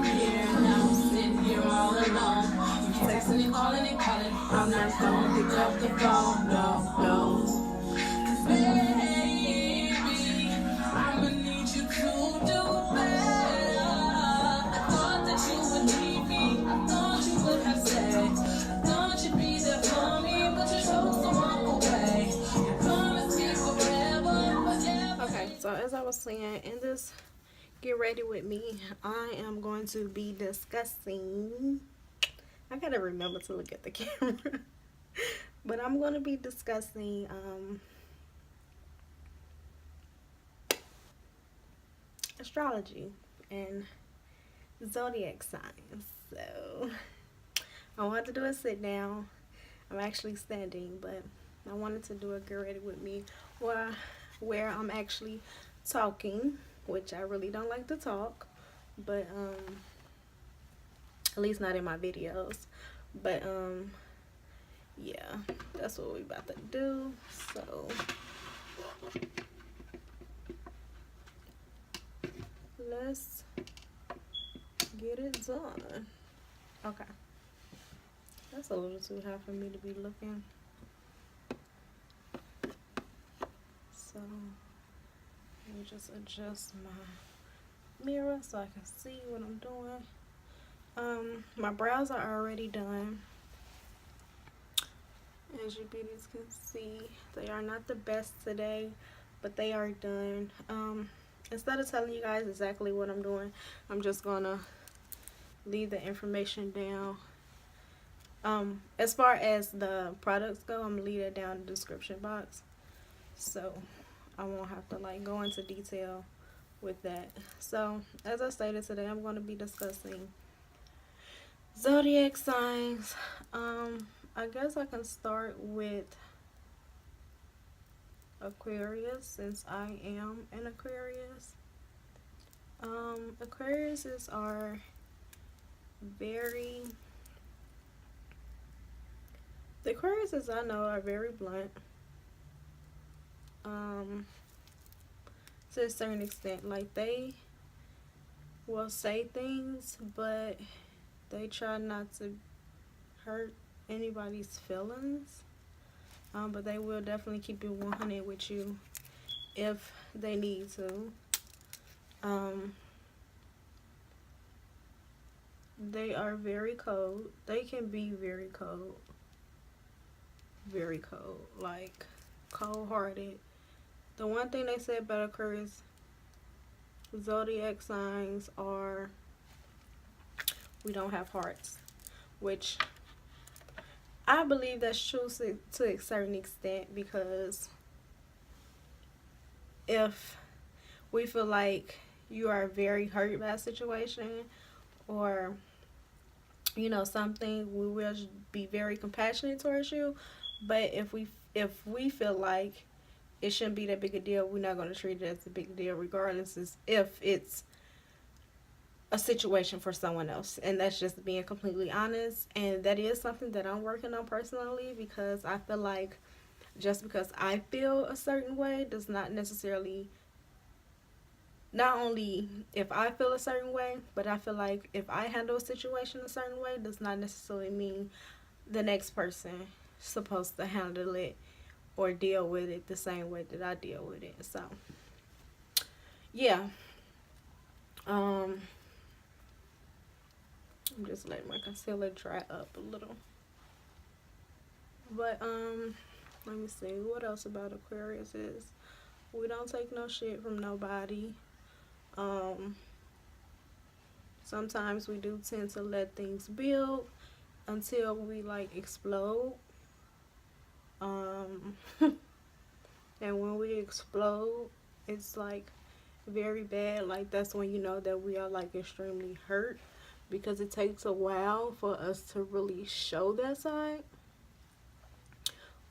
I'm here, now I'm sitting here all alone. You texting and calling and calling, I'm not gonna pick up the phone, no, no. Baby, I'ma need you to do better. I thought that you would need me, I thought you would have said, I thought you'd be there for me, but you chose to walk away. You promised me forever, but yeah. Okay, so as I was saying, in this Get Ready With Me, I am going to be discussing, I gotta remember to look at the camera, but I'm going to be discussing astrology and zodiac signs. So I wanted to do a sit down. I'm actually standing, but I wanted to do a Get Ready With Me where I'm actually talking, which I really don't like to talk, but at least not in my videos. But yeah, that's what we about to do. So let's get it done. Okay, that's a little too high for me to be looking. So let me just adjust my mirror so I can see what I'm doing. My brows are already done. As you beauties can see, they are not the best today, but they are done. Instead of telling you guys exactly what I'm doing, I'm just gonna leave the information down. As far as the products go, I'm gonna leave that down in the description box, so I won't have to like go into detail with that. So as I stated, today I'm going to be discussing zodiac signs. I guess I can start with Aquarius, since I am an Aquarius. Aquariuses are very, the Aquariuses I know are very blunt. To a certain extent, like they will say things, but they try not to hurt anybody's feelings. But they will definitely keep it 100 with you if they need to. They are very cold. They can be very cold. Very cold. Like cold-hearted. The one thing they say about Aquarius zodiac signs are we don't have hearts, which I believe that's true to a certain extent, because if we feel like you are very hurt by a situation, or you know something, we will be very compassionate towards you. But if we feel like it shouldn't be that big a deal, we're not going to treat it as a big deal, regardless as if it's a situation for someone else. And that's just being completely honest. And that is something that I'm working on personally, because I feel like just because I feel a certain way does not necessarily, not only if I feel a certain way, but I feel like if I handle a situation a certain way does not necessarily mean the next person is supposed to handle it or deal with it the same way that I deal with it. So yeah, I'm just letting my concealer dry up a little. But let me see what else about Aquarius is. We don't take no shit from nobody. Sometimes we do tend to let things build until we like explode. And when we explode, it's like very bad. Like that's when you know that we are like extremely hurt, because it takes a while for us to really show that side.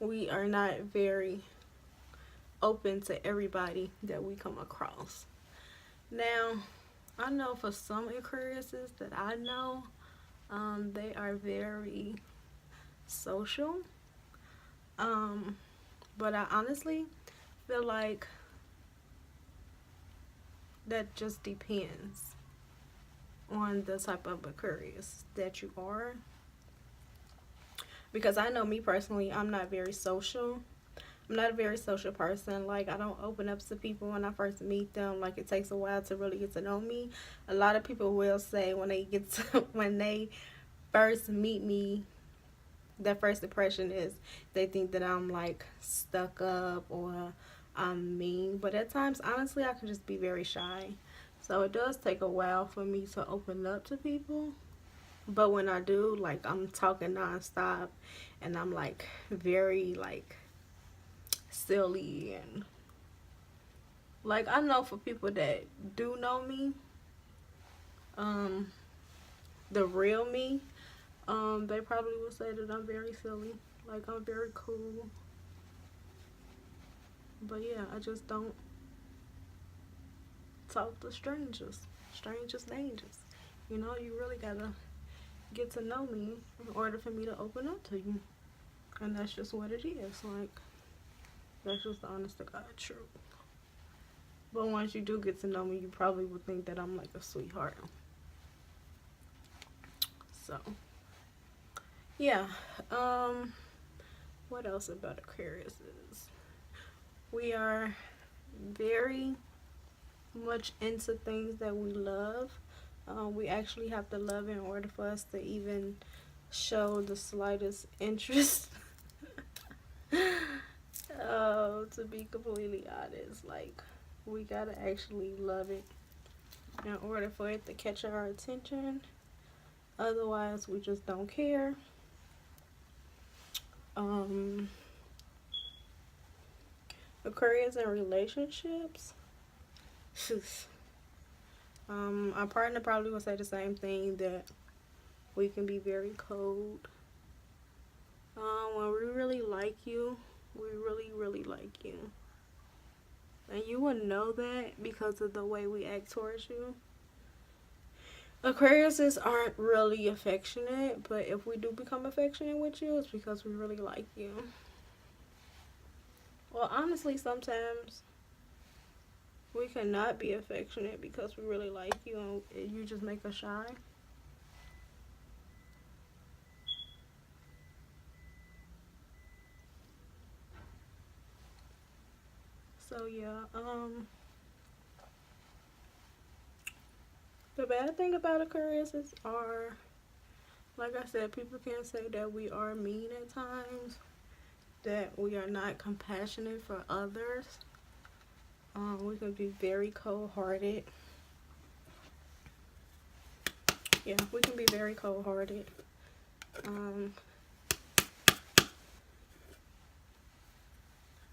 We are not very open to everybody that we come across. Now, I know for some Aquariuses that I know, they are very social. But I honestly feel like that just depends on the type of Aquarius that you are. Because I know me personally, I'm not very social. I'm not a very social person. Like, I don't open up to people when I first meet them. Like, it takes a while to really get to know me. A lot of people will say when they get to, when they first meet me, their first impression is they think that I'm like stuck up or I'm mean. But at times, honestly, I can just be very shy. So it does take a while for me to open up to people. But when I do, like, I'm talking nonstop and I'm like very like silly, and like, I know for people that do know me, um the real me, they probably would say that I'm very silly, like I'm very cool. But yeah, I just don't talk to strangers. Strangers dangerous. You know, you really gotta get to know me in order for me to open up to you. And that's just what it is. Like, that's just the honest to God truth. But once you do get to know me, you probably would think that I'm like a sweetheart. So, yeah. What else about Aquarius is we are very much into things that we love. We actually have to love in order for us to even show the slightest interest. Oh, to be completely honest, like, we gotta actually love it in order for it to catch our attention. Otherwise, we just don't care. Aquarius in relationships. Our partner probably will say the same thing, that we can be very cold. When we really like you, we really like you. And you will know that because of the way we act towards you. Aquariuses aren't really affectionate, but if we do become affectionate with you, it's because we really like you. Well, honestly, sometimes we cannot be affectionate because we really like you and you just make us shy. So yeah, the bad thing about Aquariuses are, like I said, people can say that we are mean at times, that we are not compassionate for others. We can be very cold-hearted. Yeah, we can be very cold-hearted.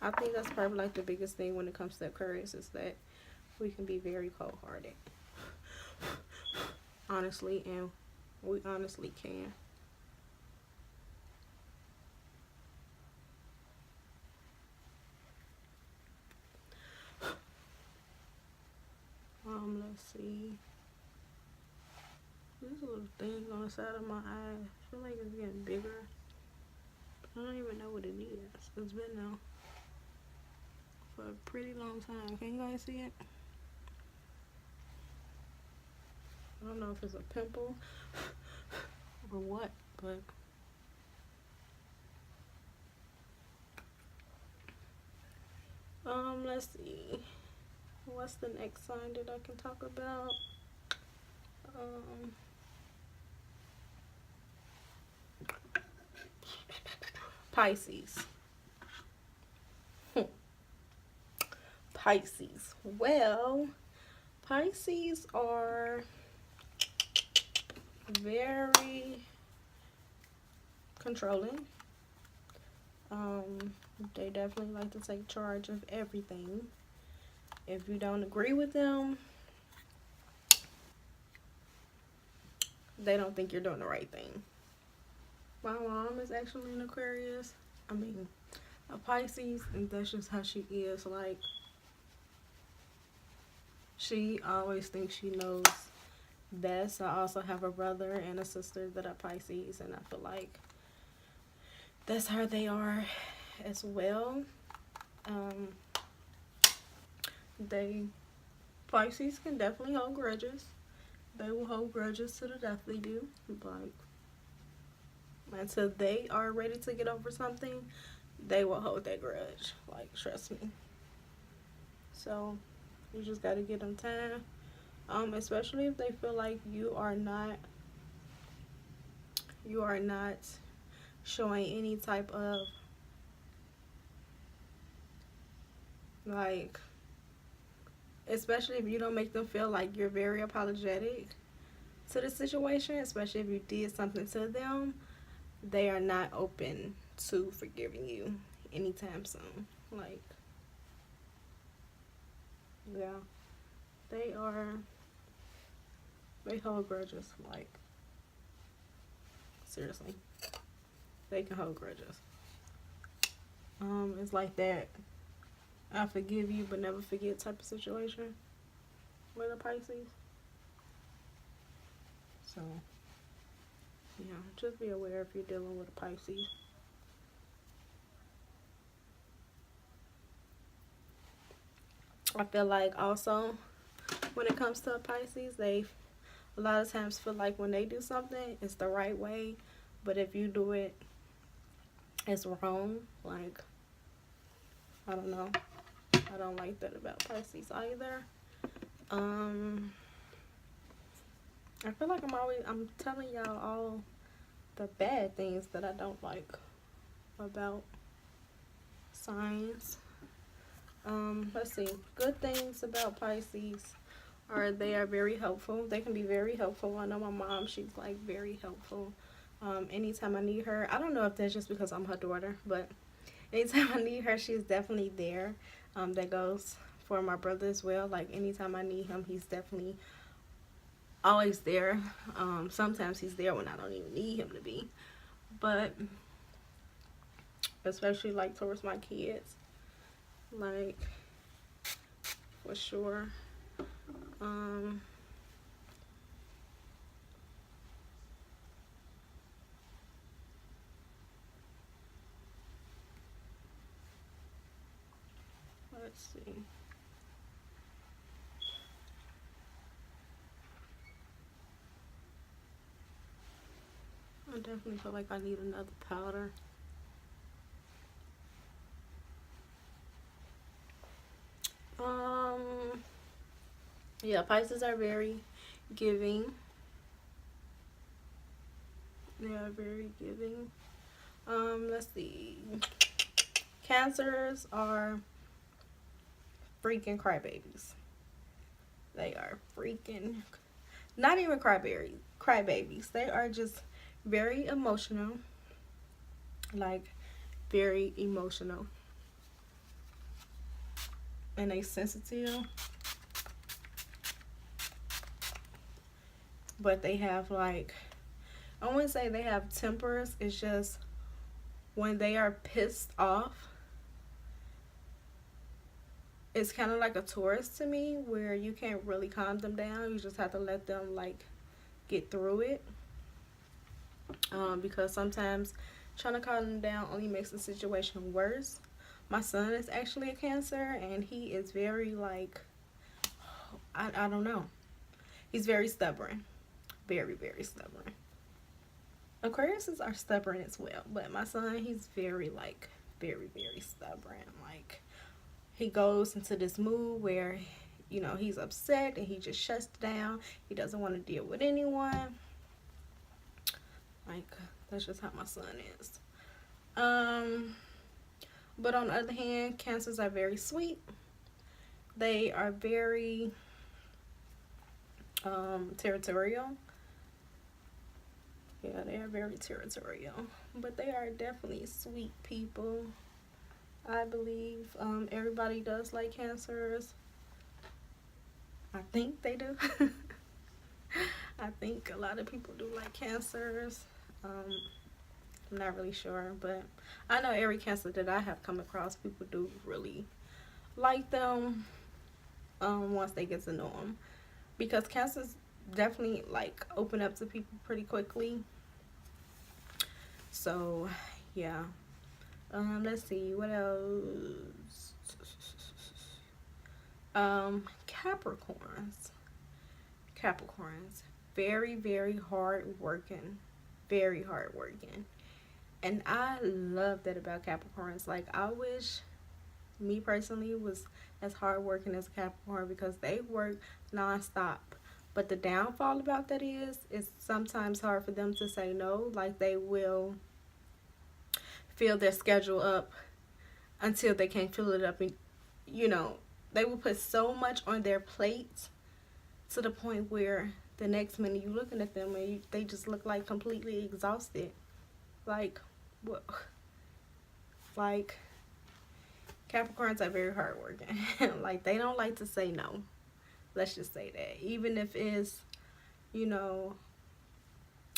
I think that's probably like the biggest thing when it comes to Aquarius, is that we can be very cold-hearted. Honestly, and we honestly can. Let's see. There's a little thing on the side of my eye. I feel like it's getting bigger. I don't even know what it is. It's been there for a pretty long time. Can you guys see it? I don't know if it's a pimple or what, but let's see. What's the next sign that I can talk about? Pisces. Pisces. Well, Pisces are very controlling. They definitely like to take charge of everything. If you don't agree with them, they don't think you're doing the right thing. My mom is actually an Aquarius. I mean, a Pisces, and that's just how she is. Like, she always thinks she knows best. I also have a brother and a sister that are Pisces, and I feel like that's how they are as well. They Pisces can definitely hold grudges. They will hold grudges to the death, they do. Like, until they are ready to get over something, they will hold that grudge. Like, trust me. So, you just gotta give them time. Especially if they feel like you are not showing any type of, like, especially if you don't make them feel like you're very apologetic to the situation, especially if you did something to them, they are not open to forgiving you anytime soon. Like, yeah, they are, they hold grudges. Like, seriously, they can hold grudges. It's like that I forgive you but never forget type of situation with a Pisces. So, yeah, just be aware if you're dealing with a Pisces. I feel like also when it comes to a Pisces, they a lot of times feel like when they do something, it's the right way, but if you do it, it's wrong. Like, I don't know. I don't like that about Pisces either. I feel like I'm telling y'all all the bad things that I don't like about signs. Let's see. Good things about Pisces are they are very helpful. They can be very helpful. I know my mom, she's like very helpful. Anytime I need her, I don't know if that's just because I'm her daughter, but anytime I need her, she's definitely there. That goes for my brother as well. Like, anytime I need him, he's definitely always there. Sometimes he's there when I don't even need him to be. But especially like towards my kids, like, for sure. Um, let's see. I definitely feel like I need another powder. Um, yeah, Pisces are very giving. They are very giving. Let's see. Cancers are freaking crybabies. They are freaking not even crybabies. They are just very emotional. Like, very emotional. And they sensitive. But they have, like, I wouldn't say they have tempers. It's just when they are pissed off, it's kind of like a Taurus to me, where you can't really calm them down. You just have to let them, like, get through it. Because sometimes trying to calm them down only makes the situation worse. My son is actually a Cancer, and he is very, like, I don't know. He's very stubborn. Very, very stubborn. Aquariuses are stubborn as well, but my son, he's very, like, very, very stubborn. Like, he goes into this mood where, he's upset and he just shuts down. He doesn't want to deal with anyone. Like, that's just how my son is. But on the other hand, Cancers are very sweet. They are very territorial. Yeah, they are very territorial. But they are definitely sweet people, I believe. Everybody does like Cancers. I think they do. I think a lot of people do like Cancers. I'm not really sure, but I know every Cancer that I have come across, people do really like them once they get to know them. Because Cancers definitely, like, open up to people pretty quickly. So, yeah. Let's see, what else? Capricorns. Capricorns, very, very hard working, very hard working. And I love that about Capricorns. Like, I wish me personally was as hard working as a Capricorn because they work nonstop. But the downfall about that is it's sometimes hard for them to say no. Like, they will fill their schedule up until they can't fill it up. And, you know, they will put so much on their plate to the point where the next minute you looking at them and they just look like completely exhausted. Like, what? Like, Capricorns are very hardworking. Like, they don't like to say no. Let's just say that. Even if it's, you know,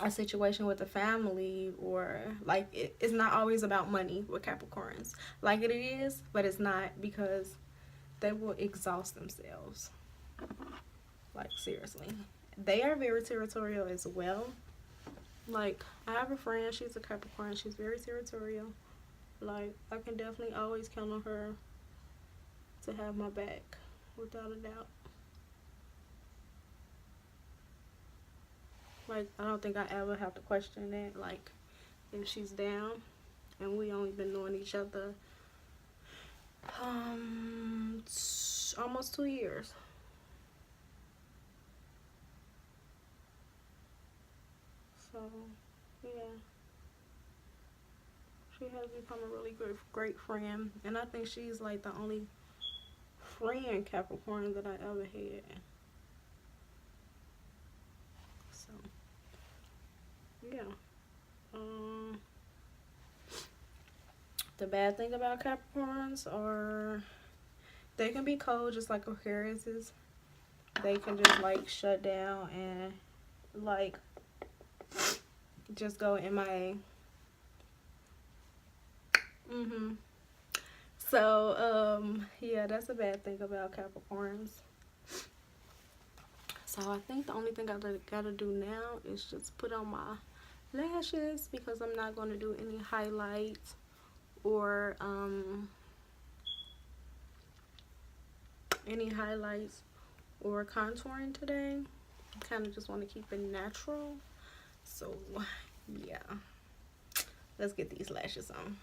a situation with a family, or like it's not always about money with Capricorns. Like, it is, but it's not, because they will exhaust themselves. Like, seriously. They are very territorial as well. Like, I have a friend, she's a Capricorn, she's very territorial. Like, I can definitely always count on her to have my back, without a doubt. Like, I don't think I ever have to question that, like, if she's down. And we only been knowing each other almost 2 years. So, yeah. She has become a really great friend. And I think she's, like, the only friend Capricorn that I ever had. So, yeah. The bad thing about Capricorns are they can be cold just like Aquariuses. They can just, like, shut down and, like, just go MIA. So, yeah, that's a bad thing about Capricorns. So I think the only thing I gotta do now is just put on my lashes, because I'm not gonna do any highlights or contouring today. I kind of just want to keep it natural. So, yeah. Let's get these lashes on.